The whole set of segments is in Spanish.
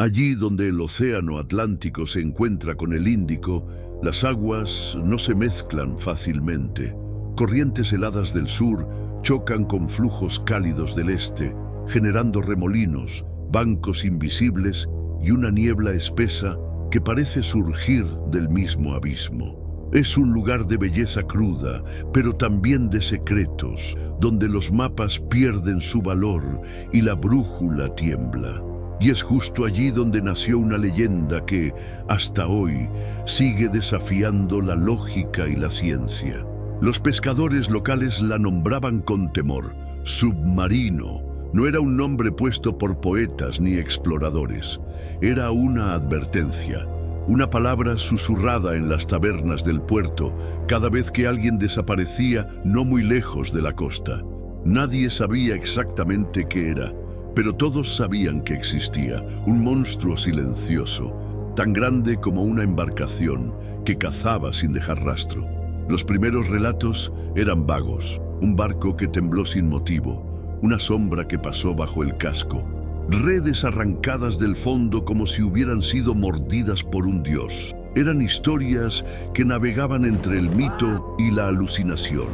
Allí donde el océano Atlántico se encuentra con el Índico, las aguas no se mezclan fácilmente. Corrientes heladas del sur chocan con flujos cálidos del este, generando remolinos, bancos invisibles y una niebla espesa que parece surgir del mismo abismo. Es un lugar de belleza cruda, pero también de secretos, donde los mapas pierden su valor y la brújula tiembla. Y es justo allí donde nació una leyenda que, hasta hoy, sigue desafiando la lógica y la ciencia. Los pescadores locales la nombraban con temor, submarino. No era un nombre puesto por poetas ni exploradores. Era una advertencia, una palabra susurrada en las tabernas del puerto cada vez que alguien desaparecía no muy lejos de la costa. Nadie sabía exactamente qué era, pero todos sabían que existía un monstruo silencioso, tan grande como una embarcación que cazaba sin dejar rastro. Los primeros relatos eran vagos, un barco que tembló sin motivo, una sombra que pasó bajo el casco, redes arrancadas del fondo como si hubieran sido mordidas por un dios. Eran historias que navegaban entre el mito y la alucinación,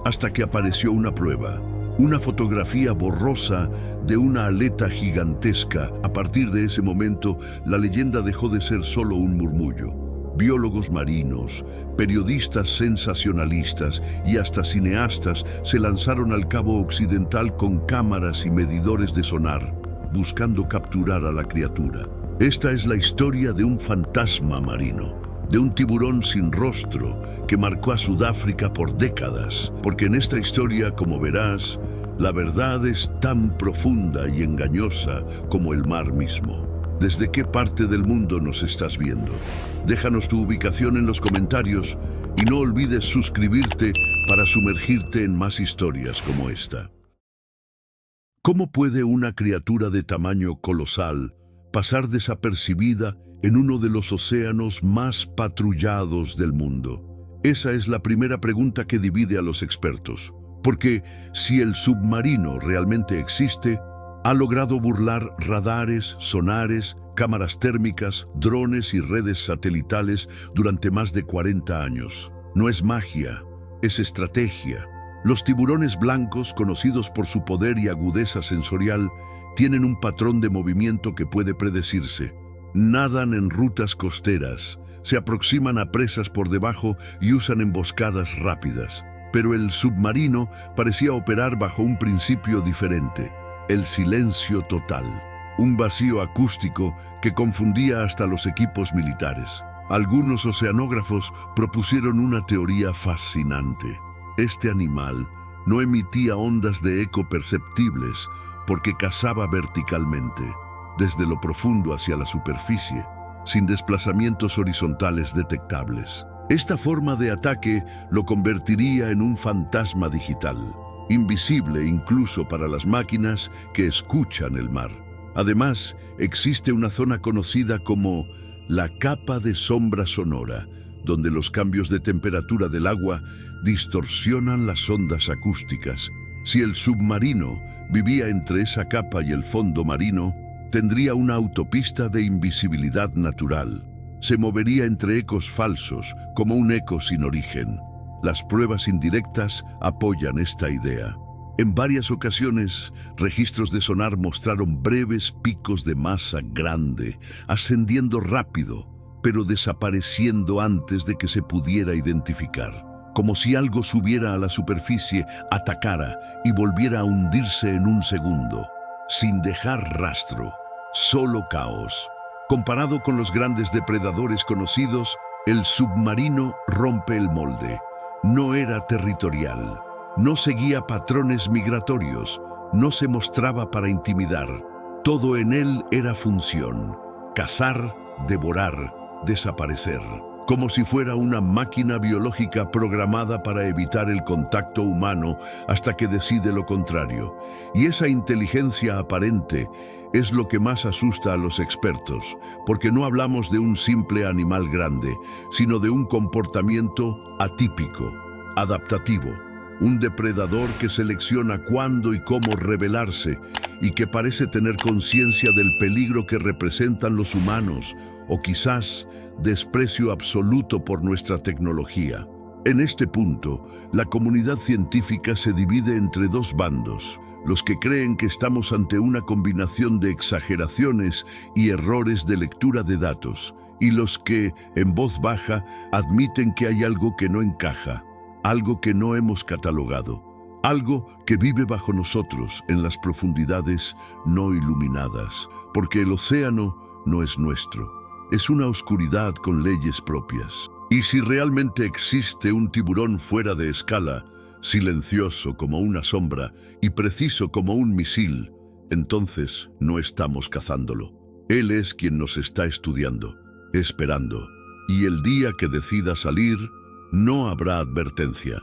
hasta que apareció una prueba. Una fotografía borrosa de una aleta gigantesca. A partir de ese momento, la leyenda dejó de ser solo un murmullo. Biólogos marinos, periodistas sensacionalistas y hasta cineastas se lanzaron al Cabo Occidental con cámaras y medidores de sonar, buscando capturar a la criatura. Esta es la historia de un fantasma marino, de un tiburón sin rostro que marcó a Sudáfrica por décadas, porque en esta historia, como verás, la verdad es tan profunda y engañosa como el mar mismo. ¿Desde qué parte del mundo nos estás viendo? Déjanos tu ubicación en los comentarios y no olvides suscribirte para sumergirte en más historias como esta. ¿Cómo puede una criatura de tamaño colosal pasar desapercibida en uno de los océanos más patrullados del mundo? Esa es la primera pregunta que divide a los expertos, porque si el submarino realmente existe, ha logrado burlar radares, sonares, cámaras térmicas, drones y redes satelitales durante más de 40 años. No es magia, es estrategia. Los tiburones blancos, conocidos por su poder y agudeza sensorial, tienen un patrón de movimiento que puede predecirse. Nadan en rutas costeras, se aproximan a presas por debajo y usan emboscadas rápidas. Pero el submarino parecía operar bajo un principio diferente: el silencio total, un vacío acústico que confundía hasta los equipos militares. Algunos oceanógrafos propusieron una teoría fascinante. Este animal no emitía ondas de eco perceptibles porque cazaba verticalmente, desde lo profundo hacia la superficie, sin desplazamientos horizontales detectables. Esta forma de ataque lo convertiría en un fantasma digital, invisible incluso para las máquinas que escuchan el mar. Además, existe una zona conocida como la capa de sombra sonora, donde los cambios de temperatura del agua distorsionan las ondas acústicas. Si el submarino vivía entre esa capa y el fondo marino, tendría una autopista de invisibilidad natural. Se movería entre ecos falsos, como un eco sin origen. Las pruebas indirectas apoyan esta idea. En varias ocasiones, registros de sonar mostraron breves picos de masa grande, ascendiendo rápido, pero desapareciendo antes de que se pudiera identificar. Como si algo subiera a la superficie, atacara y volviera a hundirse en un segundo, sin dejar rastro, solo caos. Comparado con los grandes depredadores conocidos, el submarino rompe el molde. No era territorial, no seguía patrones migratorios, no se mostraba para intimidar. Todo en él era función: cazar, devorar, desaparecer. Como si fuera una máquina biológica programada para evitar el contacto humano hasta que decide lo contrario. Y esa inteligencia aparente es lo que más asusta a los expertos, porque no hablamos de un simple animal grande, sino de un comportamiento atípico, adaptativo. Un depredador que selecciona cuándo y cómo rebelarse y que parece tener conciencia del peligro que representan los humanos o quizás desprecio absoluto por nuestra tecnología. En este punto, la comunidad científica se divide entre dos bandos: los que creen que estamos ante una combinación de exageraciones y errores de lectura de datos, y los que, en voz baja, admiten que hay algo que no encaja, algo que no hemos catalogado, algo que vive bajo nosotros en las profundidades no iluminadas, porque el océano no es nuestro, es una oscuridad con leyes propias. Y si realmente existe un tiburón fuera de escala, silencioso como una sombra y preciso como un misil, entonces no estamos cazándolo. Él es quien nos está estudiando, esperando, y el día que decida salir, no habrá advertencia.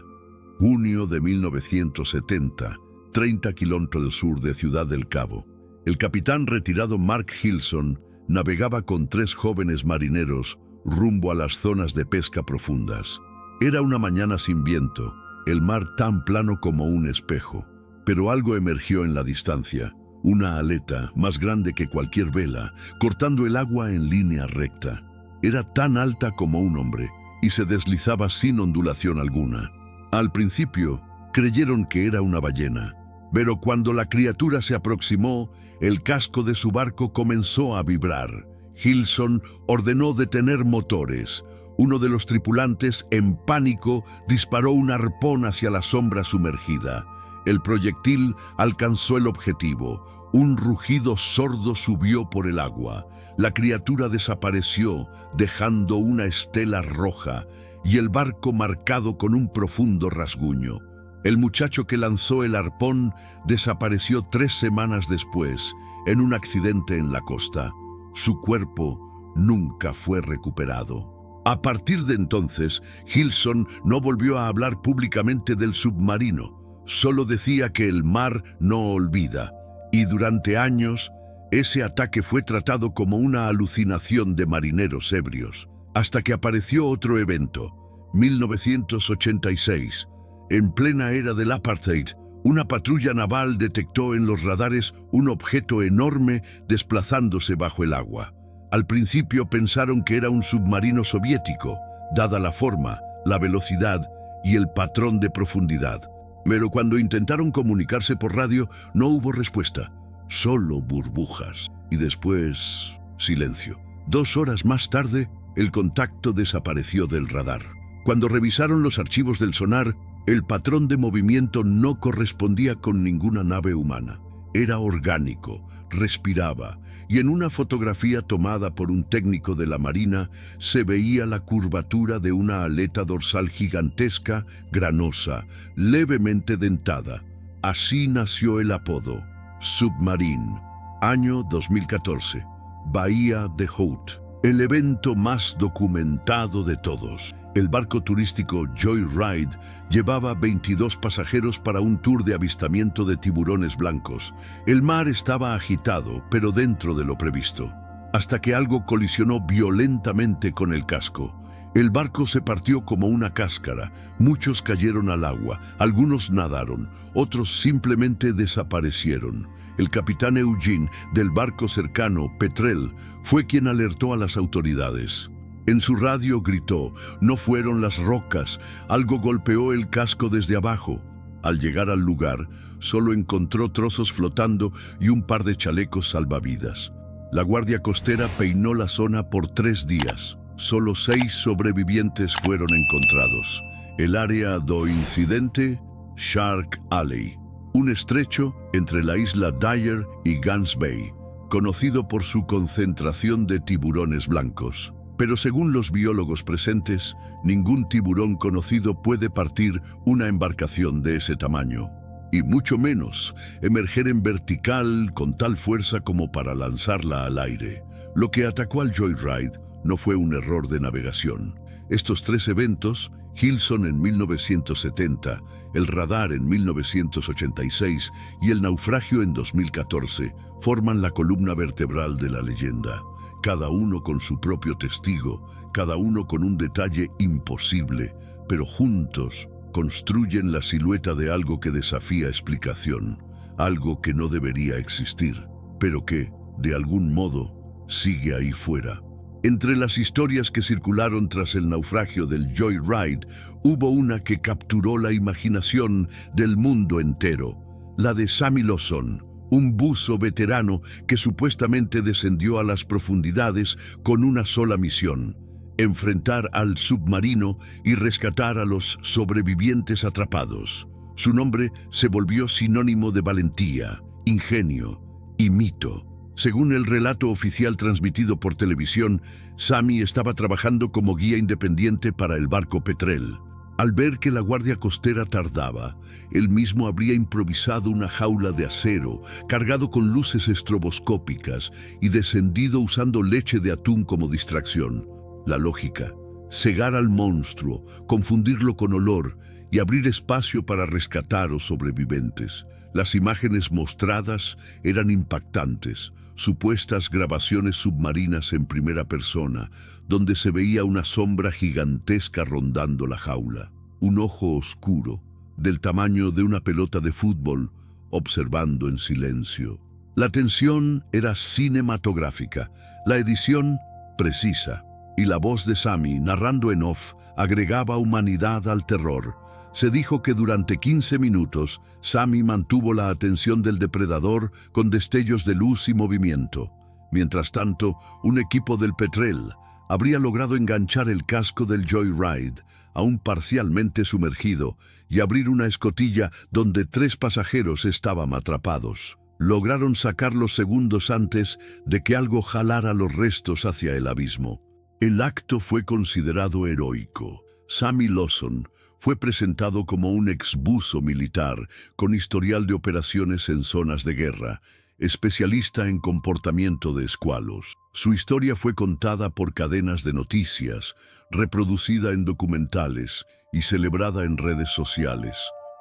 Junio de 1970, 30 kilómetros al sur de Ciudad del Cabo. El capitán retirado Mark Hilson navegaba con 3 jóvenes marineros rumbo a las zonas de pesca profundas. Era una mañana sin viento, el mar tan plano como un espejo, pero algo emergió en la distancia, una aleta más grande que cualquier vela, cortando el agua en línea recta. Era tan alta como un hombre y se deslizaba sin ondulación alguna. Al principio, creyeron que era una ballena, pero cuando la criatura se aproximó, el casco de su barco comenzó a vibrar. Hilson ordenó detener motores. Uno de los tripulantes, en pánico, disparó un arpón hacia la sombra sumergida. El proyectil alcanzó el objetivo. Un rugido sordo subió por el agua. La criatura desapareció, dejando una estela roja y el barco marcado con un profundo rasguño. El muchacho que lanzó el arpón desapareció 3 semanas después, en un accidente en la costa. Su cuerpo nunca fue recuperado. A partir de entonces, Hilson no volvió a hablar públicamente del submarino. Solo decía que el mar no olvida. Y durante años, ese ataque fue tratado como una alucinación de marineros ebrios. Hasta que apareció otro evento, 1986. En plena era del apartheid, una patrulla naval detectó en los radares un objeto enorme desplazándose bajo el agua. Al principio pensaron que era un submarino soviético, dada la forma, la velocidad y el patrón de profundidad. Pero cuando intentaron comunicarse por radio, no hubo respuesta, solo burbujas. Y después, silencio. 2 horas más tarde, el contacto desapareció del radar. Cuando revisaron los archivos del sonar, el patrón de movimiento no correspondía con ninguna nave humana. Era orgánico, respiraba, y en una fotografía tomada por un técnico de la Marina se veía la curvatura de una aleta dorsal gigantesca, granosa, levemente dentada. Así nació el apodo, Submarine. Año 2014, Bahía de Hout. El evento más documentado de todos. El barco turístico Joyride llevaba 22 pasajeros para un tour de avistamiento de tiburones blancos. El mar estaba agitado, pero dentro de lo previsto, hasta que algo colisionó violentamente con el casco. El barco se partió como una cáscara, muchos cayeron al agua, algunos nadaron, otros simplemente desaparecieron. El capitán Eugene del barco cercano, Petrel, fue quien alertó a las autoridades. En su radio gritó: «No fueron las rocas, algo golpeó el casco desde abajo». Al llegar al lugar, solo encontró trozos flotando y un par de chalecos salvavidas. La Guardia Costera peinó la zona por 3 días. Solo 6 sobrevivientes fueron encontrados. El área do incidente, Shark Alley, un estrecho entre la isla Dyer y Guns Bay, conocido por su concentración de tiburones blancos. Pero según los biólogos presentes, ningún tiburón conocido puede partir una embarcación de ese tamaño, y mucho menos emerger en vertical con tal fuerza como para lanzarla al aire. Lo que atacó al Joyride no fue un error de navegación. Estos 3 eventos, Hilson en 1970, el radar en 1986 y el naufragio en 2014, forman la columna vertebral de la leyenda. Cada uno con su propio testigo, cada uno con un detalle imposible, pero juntos construyen la silueta de algo que desafía explicación, algo que no debería existir, pero que, de algún modo, sigue ahí fuera. Entre las historias que circularon tras el naufragio del Joyride, hubo una que capturó la imaginación del mundo entero, la de Sammy Lawson, un buzo veterano que supuestamente descendió a las profundidades con una sola misión: enfrentar al submarino y rescatar a los sobrevivientes atrapados. Su nombre se volvió sinónimo de valentía, ingenio y mito. Según el relato oficial transmitido por televisión, Sammy estaba trabajando como guía independiente para el barco Petrel. Al ver que la guardia costera tardaba, él mismo habría improvisado una jaula de acero, cargado con luces estroboscópicas y descendido usando leche de atún como distracción. La lógica: cegar al monstruo, confundirlo con olor y abrir espacio para rescatar a los sobrevivientes. Las imágenes mostradas eran impactantes, supuestas grabaciones submarinas en primera persona, donde se veía una sombra gigantesca rondando la jaula, un ojo oscuro, del tamaño de una pelota de fútbol, observando en silencio. La tensión era cinematográfica, la edición precisa, y la voz de Sammy, narrando en off, agregaba humanidad al terror. Se dijo que durante 15 minutos, Sammy mantuvo la atención del depredador con destellos de luz y movimiento. Mientras tanto, un equipo del Petrel habría logrado enganchar el casco del Joyride, aún parcialmente sumergido, y abrir una escotilla donde 3 pasajeros estaban atrapados. Lograron sacarlos segundos antes de que algo jalara los restos hacia el abismo. El acto fue considerado heroico. Sammy Lawson fue presentado como un exbuzo militar con historial de operaciones en zonas de guerra, especialista en comportamiento de escualos. Su historia fue contada por cadenas de noticias, reproducida en documentales y celebrada en redes sociales.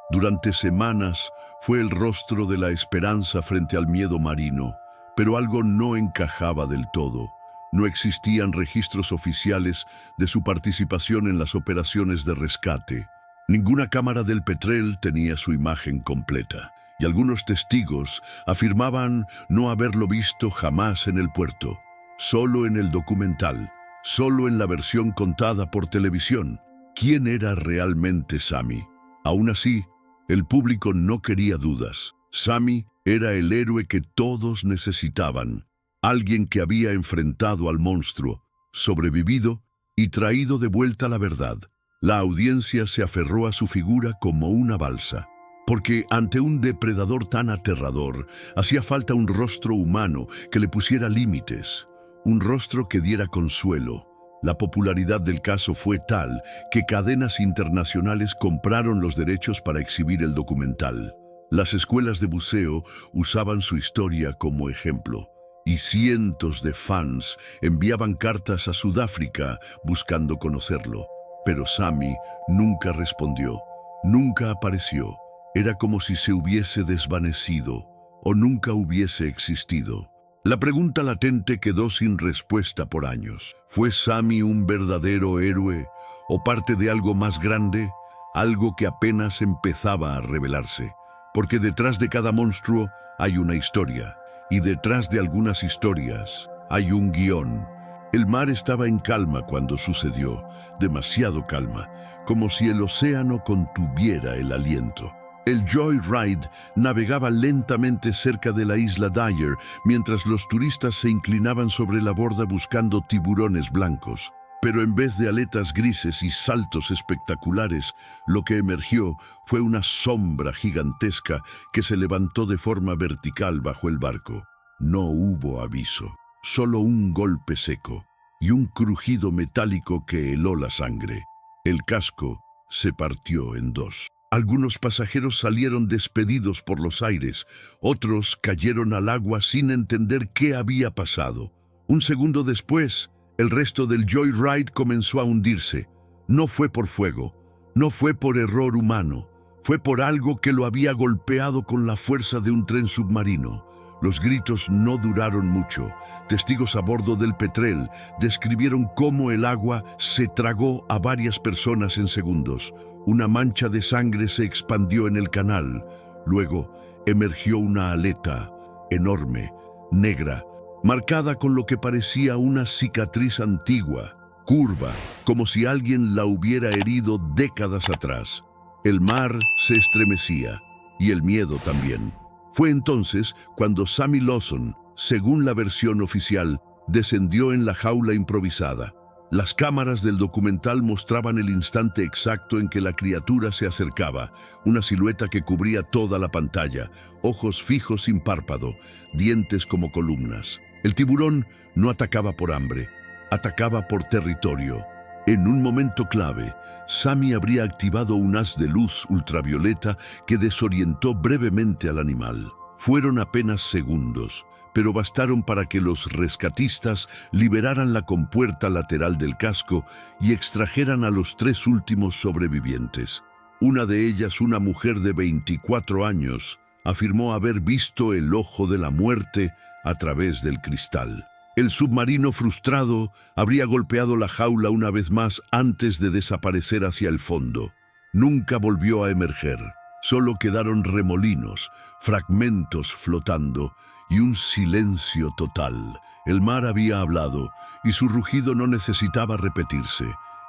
Durante semanas fue el rostro de la esperanza frente al miedo marino, pero algo no encajaba del todo. No existían registros oficiales de su participación en las operaciones de rescate. Ninguna cámara del Petrel tenía su imagen completa, y algunos testigos afirmaban no haberlo visto jamás en el puerto, solo en el documental, solo en la versión contada por televisión. ¿Quién era realmente Sammy? Aún así, el público no quería dudas. Sammy era el héroe que todos necesitaban. Alguien que había enfrentado al monstruo, sobrevivido y traído de vuelta la verdad. La audiencia se aferró a su figura como una balsa, porque ante un depredador tan aterrador, hacía falta un rostro humano que le pusiera límites, un rostro que diera consuelo. La popularidad del caso fue tal que cadenas internacionales compraron los derechos para exhibir el documental. Las escuelas de buceo usaban su historia como ejemplo, y cientos de fans enviaban cartas a Sudáfrica buscando conocerlo. Pero Sammy nunca respondió, nunca apareció. Era como si se hubiese desvanecido o nunca hubiese existido. La pregunta latente quedó sin respuesta por años. ¿Fue Sammy un verdadero héroe o parte de algo más grande, algo que apenas empezaba a revelarse? Porque detrás de cada monstruo hay una historia, y detrás de algunas historias hay un guión. El mar estaba en calma cuando sucedió, demasiado calma, como si el océano contuviera el aliento. El Joyride navegaba lentamente cerca de la isla Dyer, mientras los turistas se inclinaban sobre la borda buscando tiburones blancos. Pero en vez de aletas grises y saltos espectaculares, lo que emergió fue una sombra gigantesca que se levantó de forma vertical bajo el barco. No hubo aviso, solo un golpe seco y un crujido metálico que heló la sangre. El casco se partió en dos. Algunos pasajeros salieron despedidos por los aires, otros cayeron al agua sin entender qué había pasado. Un segundo después, el resto del Joyride comenzó a hundirse. No fue por fuego, no fue por error humano, fue por algo que lo había golpeado con la fuerza de un tren submarino. Los gritos no duraron mucho. Testigos a bordo del Petrel describieron cómo el agua se tragó a varias personas en segundos. Una mancha de sangre se expandió en el canal. Luego emergió una aleta enorme, negra, marcada con lo que parecía una cicatriz antigua, curva, como si alguien la hubiera herido décadas atrás. El mar se estremecía, y el miedo también. Fue entonces cuando Sammy Lawson, según la versión oficial, descendió en la jaula improvisada. Las cámaras del documental mostraban el instante exacto en que la criatura se acercaba, una silueta que cubría toda la pantalla, ojos fijos sin párpado, dientes como columnas. El tiburón no atacaba por hambre, atacaba por territorio. En un momento clave, Sammy habría activado un haz de luz ultravioleta que desorientó brevemente al animal. Fueron apenas segundos, pero bastaron para que los rescatistas liberaran la compuerta lateral del casco y extrajeran a los 3 últimos sobrevivientes. Una de ellas, una mujer de 24 años, afirmó haber visto el ojo de la muerte a través del cristal. El submarino frustrado habría golpeado la jaula una vez más antes de desaparecer hacia el fondo. Nunca volvió a emerger. Solo quedaron remolinos, fragmentos flotando y un silencio total. El mar había hablado y su rugido no necesitaba repetirse.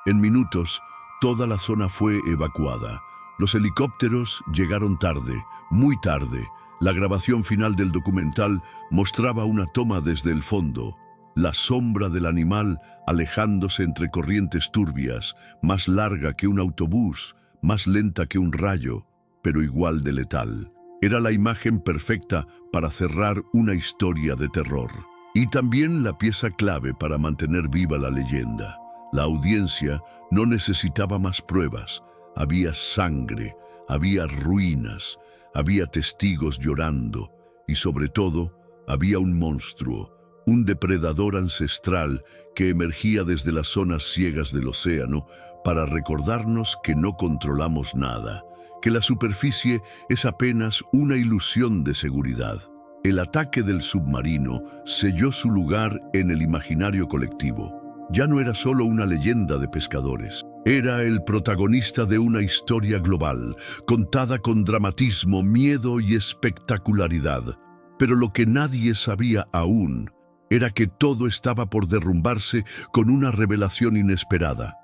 En minutos, toda la zona fue evacuada. Los helicópteros llegaron tarde, muy tarde. La grabación final del documental mostraba una toma desde el fondo, la sombra del animal alejándose entre corrientes turbias, más larga que un autobús, más lenta que un rayo, pero igual de letal. Era la imagen perfecta para cerrar una historia de terror. Y también la pieza clave para mantener viva la leyenda. La audiencia no necesitaba más pruebas. Había sangre, había ruinas, había testigos llorando y sobre todo había un monstruo, un depredador ancestral que emergía desde las zonas ciegas del océano para recordarnos que no controlamos nada, que la superficie es apenas una ilusión de seguridad. El ataque del submarino selló su lugar en el imaginario colectivo. Ya no era solo una leyenda de pescadores. Era el protagonista de una historia global, contada con dramatismo, miedo y espectacularidad. Pero lo que nadie sabía aún era que todo estaba por derrumbarse con una revelación inesperada.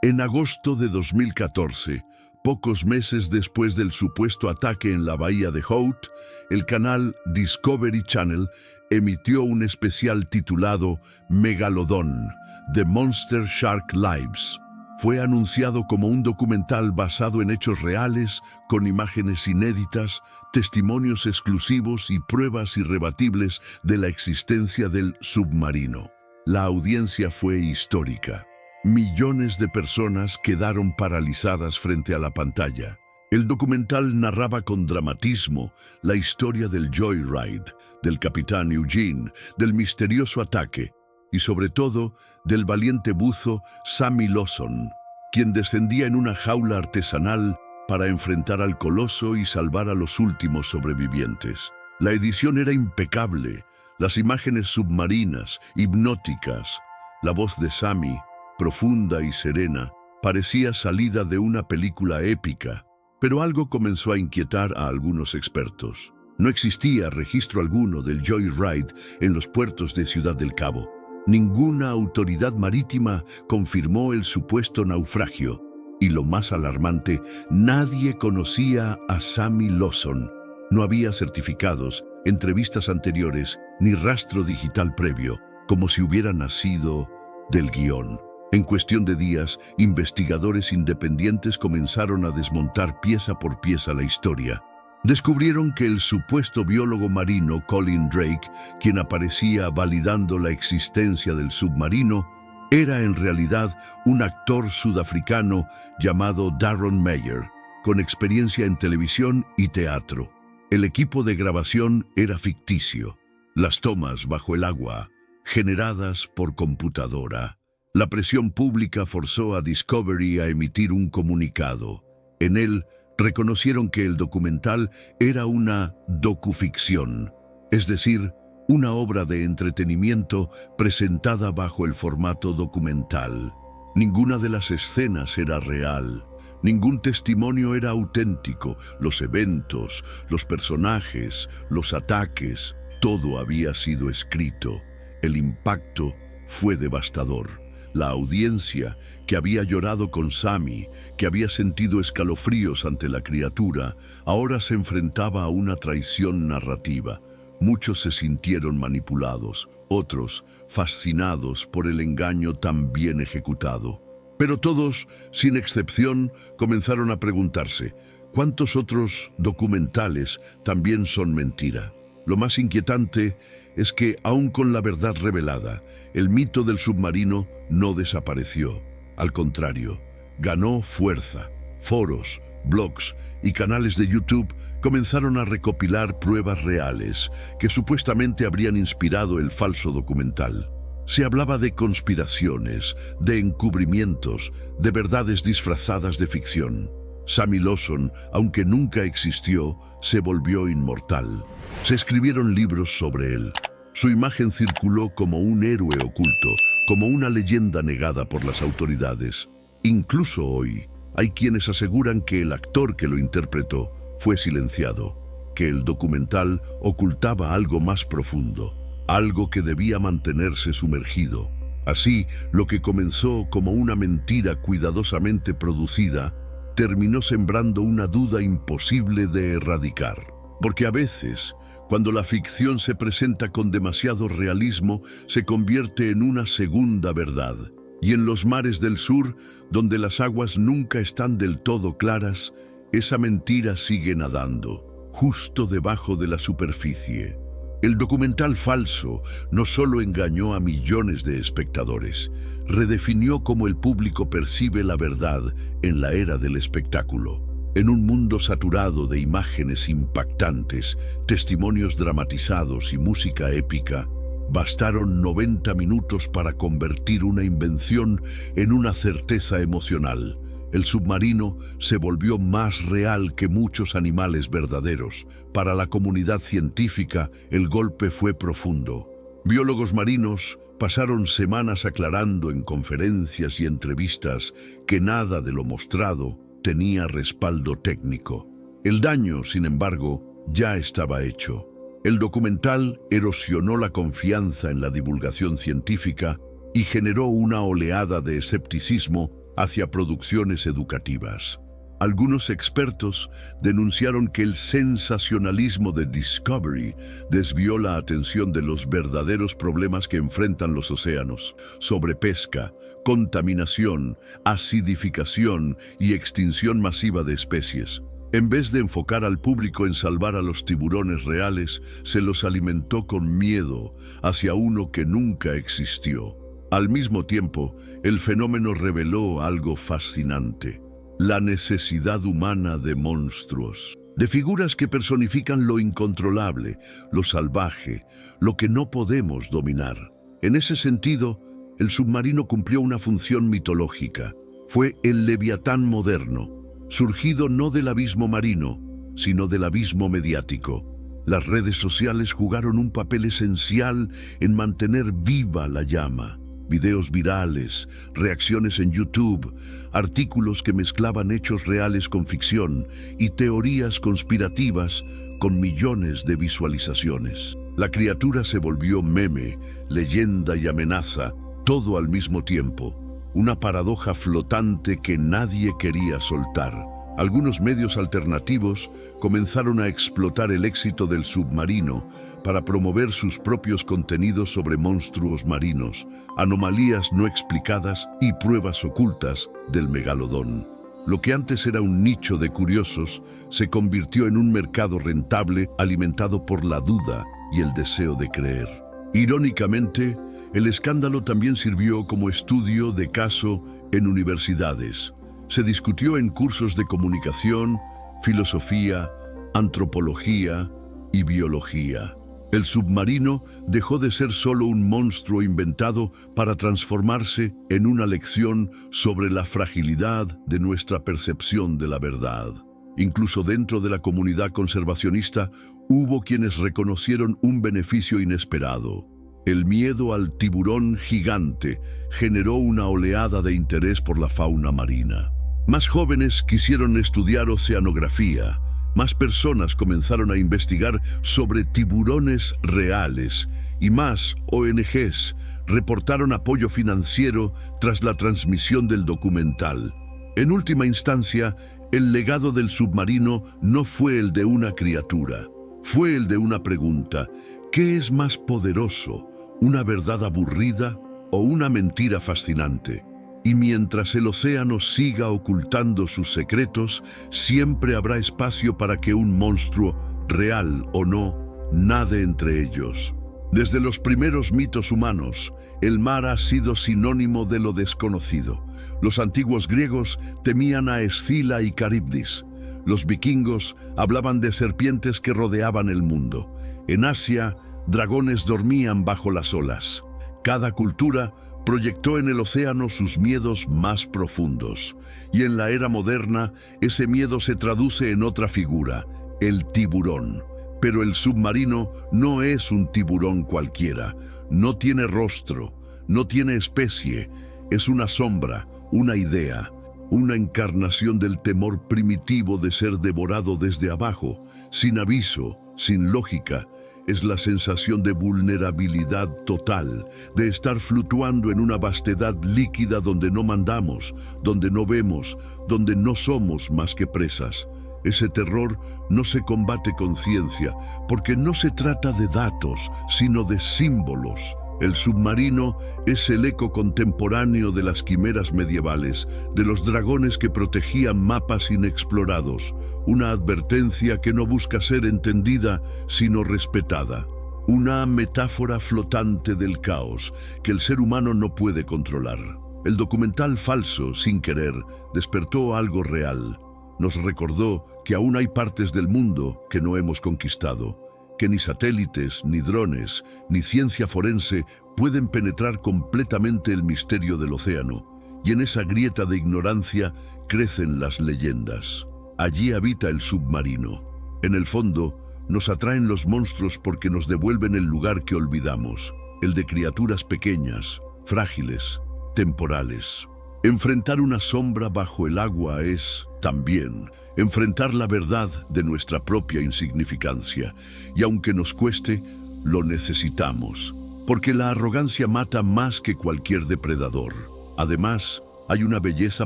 En agosto de 2014, pocos meses después del supuesto ataque en la bahía de Hout, el canal Discovery Channel emitió un especial titulado Megalodon, The Monster Shark Lives. Fue anunciado como un documental basado en hechos reales, con imágenes inéditas, testimonios exclusivos y pruebas irrebatibles de la existencia del submarino. La audiencia fue histórica. Millones de personas quedaron paralizadas frente a la pantalla. El documental narraba con dramatismo la historia del Joyride, del capitán Eugene, del misterioso ataque y sobre todo del valiente buzo Sammy Lawson, quien descendía en una jaula artesanal para enfrentar al coloso y salvar a los últimos sobrevivientes. La edición era impecable, las imágenes submarinas, hipnóticas, la voz de Sammy, profunda y serena, parecía salida de una película épica. Pero algo comenzó a inquietar a algunos expertos. No existía registro alguno del Joyride en los puertos de Ciudad del Cabo. Ninguna autoridad marítima confirmó el supuesto naufragio. Y lo más alarmante, nadie conocía a Sammy Lawson. No había certificados, entrevistas anteriores, ni rastro digital previo, como si hubiera nacido del guión. En cuestión de días, investigadores independientes comenzaron a desmontar pieza por pieza la historia. Descubrieron que el supuesto biólogo marino Colin Drake, quien aparecía validando la existencia del submarino, era en realidad un actor sudafricano llamado Darren Meyer, con experiencia en televisión y teatro. El equipo de grabación era ficticio. Las tomas bajo el agua, generadas por computadora. La presión pública forzó a Discovery a emitir un comunicado. En él, reconocieron que el documental era una docuficción, es decir, una obra de entretenimiento presentada bajo el formato documental. Ninguna de las escenas era real, Ningún testimonio era auténtico. Los eventos, los personajes, los ataques, todo había sido escrito. El impacto fue devastador. La audiencia, que había llorado con Sami, que había sentido escalofríos ante la criatura, ahora se enfrentaba a una traición narrativa. Muchos se sintieron manipulados, otros fascinados por el engaño tan bien ejecutado. Pero todos, sin excepción, comenzaron a preguntarse, ¿cuántos otros documentales también son mentira? Lo más inquietante es que, aun con la verdad revelada, el mito del submarino no desapareció. Al contrario, ganó fuerza. Foros, blogs y canales de YouTube comenzaron a recopilar pruebas reales que supuestamente habrían inspirado el falso documental. Se hablaba de conspiraciones, de encubrimientos, de verdades disfrazadas de ficción. Sami Lawson, aunque nunca existió, se volvió inmortal. Se escribieron libros sobre él. Su imagen circuló como un héroe oculto, como una leyenda negada por las autoridades. Incluso hoy, hay quienes aseguran que el actor que lo interpretó fue silenciado, que el documental ocultaba algo más profundo, algo que debía mantenerse sumergido. Así, lo que comenzó como una mentira cuidadosamente producida, terminó sembrando una duda imposible de erradicar. Porque a veces, cuando la ficción se presenta con demasiado realismo, se convierte en una segunda verdad. Y en los mares del sur, donde las aguas nunca están del todo claras, esa mentira sigue nadando, justo debajo de la superficie. El documental falso no solo engañó a millones de espectadores, redefinió cómo el público percibe la verdad en la era del espectáculo. En un mundo saturado de imágenes impactantes, testimonios dramatizados y música épica, bastaron 90 minutos para convertir una invención en una certeza emocional. El submarino se volvió más real que muchos animales verdaderos. Para la comunidad científica, el golpe fue profundo. Biólogos marinos pasaron semanas aclarando en conferencias y entrevistas que nada de lo mostrado tenía respaldo técnico. El daño, sin embargo, ya estaba hecho. El documental erosionó la confianza en la divulgación científica y generó una oleada de escepticismo hacia producciones educativas. Algunos expertos denunciaron que el sensacionalismo de Discovery desvió la atención de los verdaderos problemas que enfrentan los océanos: sobrepesca, contaminación, acidificación y extinción masiva de especies. En vez de enfocar al público en salvar a los tiburones reales, se los alimentó con miedo hacia uno que nunca existió. Al mismo tiempo, el fenómeno reveló algo fascinante: la necesidad humana de monstruos, de figuras que personifican lo incontrolable, lo salvaje, lo que no podemos dominar. En ese sentido, el submarino cumplió una función mitológica. Fue el Leviatán moderno, surgido no del abismo marino, sino del abismo mediático. Las redes sociales jugaron un papel esencial en mantener viva la llama. Videos virales, reacciones en YouTube, artículos que mezclaban hechos reales con ficción y teorías conspirativas con millones de visualizaciones. La criatura se volvió meme, leyenda y amenaza, todo al mismo tiempo. Una paradoja flotante que nadie quería soltar. Algunos medios alternativos comenzaron a explotar el éxito del submarino para promover sus propios contenidos sobre monstruos marinos, anomalías no explicadas y pruebas ocultas del megalodón. Lo que antes era un nicho de curiosos se convirtió en un mercado rentable alimentado por la duda y el deseo de creer. Irónicamente, el escándalo también sirvió como estudio de caso en universidades. Se discutió en cursos de comunicación, filosofía, antropología y biología. El submarino dejó de ser solo un monstruo inventado para transformarse en una lección sobre la fragilidad de nuestra percepción de la verdad. Incluso dentro de la comunidad conservacionista hubo quienes reconocieron un beneficio inesperado. El miedo al tiburón gigante generó una oleada de interés por la fauna marina. Más jóvenes quisieron estudiar oceanografía, más personas comenzaron a investigar sobre tiburones reales y más ONGs reportaron apoyo financiero tras la transmisión del documental. En última instancia, el legado del submarino no fue el de una criatura, fue el de una pregunta: ¿qué es más poderoso, una verdad aburrida o una mentira fascinante? Y mientras el océano siga ocultando sus secretos, siempre habrá espacio para que un monstruo, real o no, nade entre ellos. Desde los primeros mitos humanos, el mar ha sido sinónimo de lo desconocido. Los antiguos griegos temían a Escila y Caribdis. Los vikingos hablaban de serpientes que rodeaban el mundo. En Asia, dragones dormían bajo las olas. Cada cultura proyectó en el océano sus miedos más profundos. Y en la era moderna, ese miedo se traduce en otra figura: el tiburón. Pero el submarino no es un tiburón cualquiera. No tiene rostro, no tiene especie. Es una sombra, una idea, una encarnación del temor primitivo de ser devorado desde abajo, sin aviso, sin lógica. Es la sensación de vulnerabilidad total, de estar fluctuando en una vastedad líquida donde no mandamos, donde no vemos, donde no somos más que presas. Ese terror no se combate con ciencia, porque no se trata de datos, sino de símbolos. El submarino es el eco contemporáneo de las quimeras medievales, de los dragones que protegían mapas inexplorados, una advertencia que no busca ser entendida, sino respetada. Una metáfora flotante del caos que el ser humano no puede controlar. El documental falso, sin querer, despertó algo real. Nos recordó que aún hay partes del mundo que no hemos conquistado, que ni satélites, ni drones, ni ciencia forense pueden penetrar completamente el misterio del océano, y en esa grieta de ignorancia crecen las leyendas. Allí habita el submarino. En el fondo, nos atraen los monstruos porque nos devuelven el lugar que olvidamos, el de criaturas pequeñas, frágiles, temporales. Enfrentar una sombra bajo el agua es, también, enfrentar la verdad de nuestra propia insignificancia. Y aunque nos cueste, lo necesitamos, porque la arrogancia mata más que cualquier depredador. Además, hay una belleza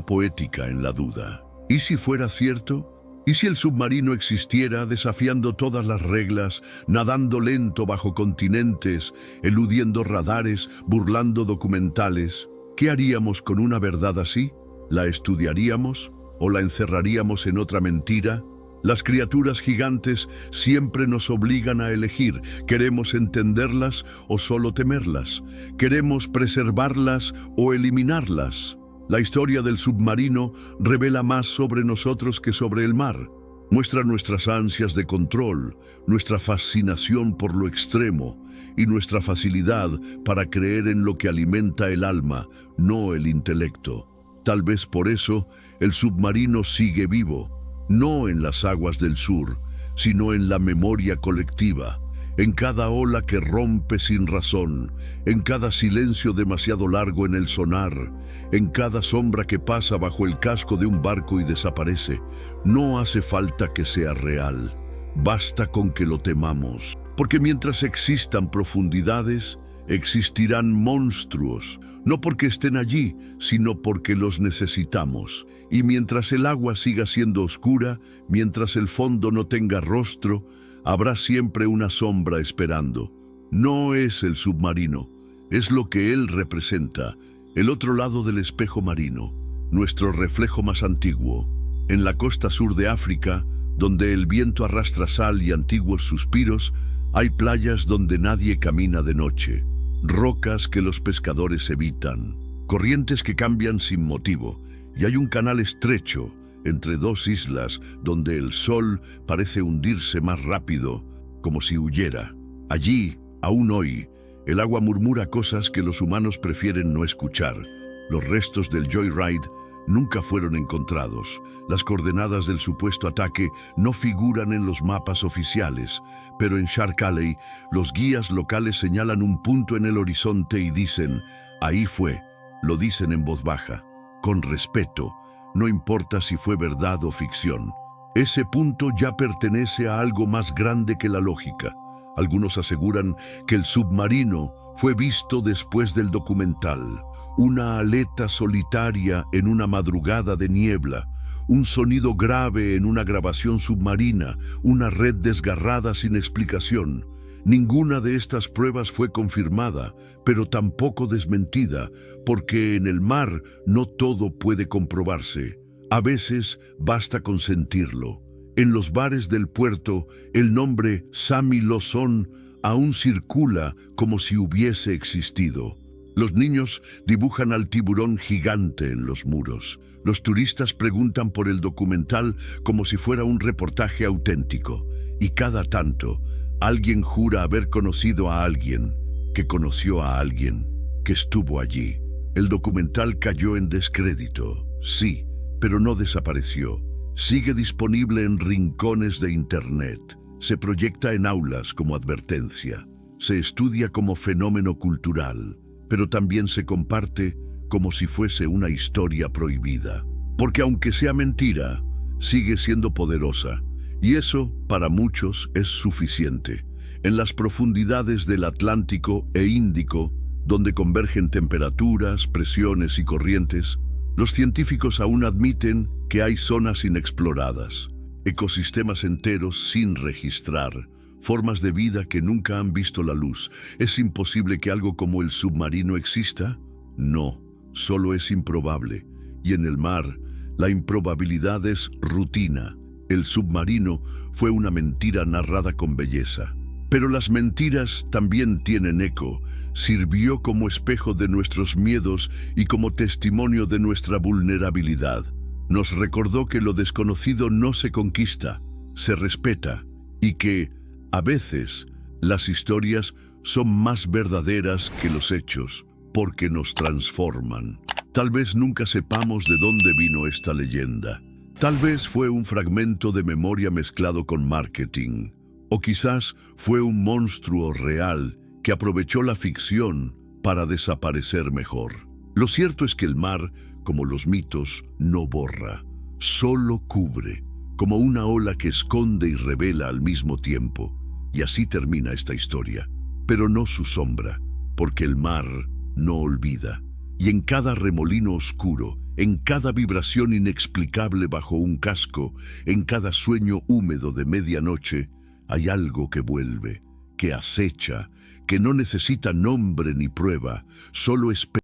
poética en la duda. ¿Y si fuera cierto? ¿Y si el submarino existiera desafiando todas las reglas, nadando lento bajo continentes, eludiendo radares, burlando documentales? ¿Qué haríamos con una verdad así? ¿La estudiaríamos o la encerraríamos en otra mentira? Las criaturas gigantes siempre nos obligan a elegir. ¿Queremos entenderlas o solo temerlas? ¿Queremos preservarlas o eliminarlas? La historia del submarino revela más sobre nosotros que sobre el mar. Muestra nuestras ansias de control, nuestra fascinación por lo extremo y nuestra facilidad para creer en lo que alimenta el alma, no el intelecto. Tal vez por eso el submarino sigue vivo, no en las aguas del sur, sino en la memoria colectiva, en cada ola que rompe sin razón, en cada silencio demasiado largo en el sonar, en cada sombra que pasa bajo el casco de un barco y desaparece. No hace falta que sea real, basta con que lo temamos, porque mientras existan profundidades, existirán monstruos, no porque estén allí, sino porque los necesitamos. Y mientras el agua siga siendo oscura, mientras el fondo no tenga rostro, habrá siempre una sombra esperando. No es el submarino, es lo que él representa, el otro lado del espejo marino, nuestro reflejo más antiguo. En la costa sur de África, donde el viento arrastra sal y antiguos suspiros, hay playas donde nadie camina de noche, rocas que los pescadores evitan, corrientes que cambian sin motivo, y hay un canal estrecho entre dos islas donde el sol parece hundirse más rápido, como si huyera. Allí, aún hoy, el agua murmura cosas que los humanos prefieren no escuchar. Los restos del Joyride nunca fueron encontrados. Las coordenadas del supuesto ataque no figuran en los mapas oficiales, pero en Shark Alley los guías locales señalan un punto en el horizonte y dicen: ahí fue. Lo dicen en voz baja, con respeto, no importa si fue verdad o ficción. Ese punto ya pertenece a algo más grande que la lógica. Algunos aseguran que el submarino fue visto después del documental, una aleta solitaria en una madrugada de niebla, un sonido grave en una grabación submarina, una red desgarrada sin explicación. Ninguna de estas pruebas fue confirmada, pero tampoco desmentida, porque en el mar no todo puede comprobarse. A veces basta con sentirlo. En los bares del puerto, el nombre Sami Lawson aún circula como si hubiese existido. Los niños dibujan al tiburón gigante en los muros. Los turistas preguntan por el documental como si fuera un reportaje auténtico. Y cada tanto, alguien jura haber conocido a alguien, que conoció a alguien, que estuvo allí. El documental cayó en descrédito, sí, pero no desapareció. Sigue disponible en rincones de Internet. Se proyecta en aulas como advertencia. Se estudia como fenómeno cultural, pero también se comparte como si fuese una historia prohibida. Porque aunque sea mentira, sigue siendo poderosa. Y eso, para muchos, es suficiente. En las profundidades del Atlántico e Índico, donde convergen temperaturas, presiones y corrientes, los científicos aún admiten que hay zonas inexploradas, ecosistemas enteros sin registrar, formas de vida que nunca han visto la luz. ¿Es imposible que algo como el submarino exista? No, solo es improbable. Y en el mar, la improbabilidad es rutina. El submarino fue una mentira narrada con belleza. Pero las mentiras también tienen eco. Sirvió como espejo de nuestros miedos y como testimonio de nuestra vulnerabilidad. Nos recordó que lo desconocido no se conquista, se respeta, y que, a veces, las historias son más verdaderas que los hechos, porque nos transforman. Tal vez nunca sepamos de dónde vino esta leyenda. Tal vez fue un fragmento de memoria mezclado con marketing. O quizás fue un monstruo real que aprovechó la ficción para desaparecer mejor. Lo cierto es que el mar, como los mitos, no borra, solo cubre, como una ola que esconde y revela al mismo tiempo. Y así termina esta historia, pero no su sombra, porque el mar no olvida. Y en cada remolino oscuro, en cada vibración inexplicable bajo un casco, en cada sueño húmedo de medianoche, hay algo que vuelve, que acecha, que no necesita nombre ni prueba, solo espera.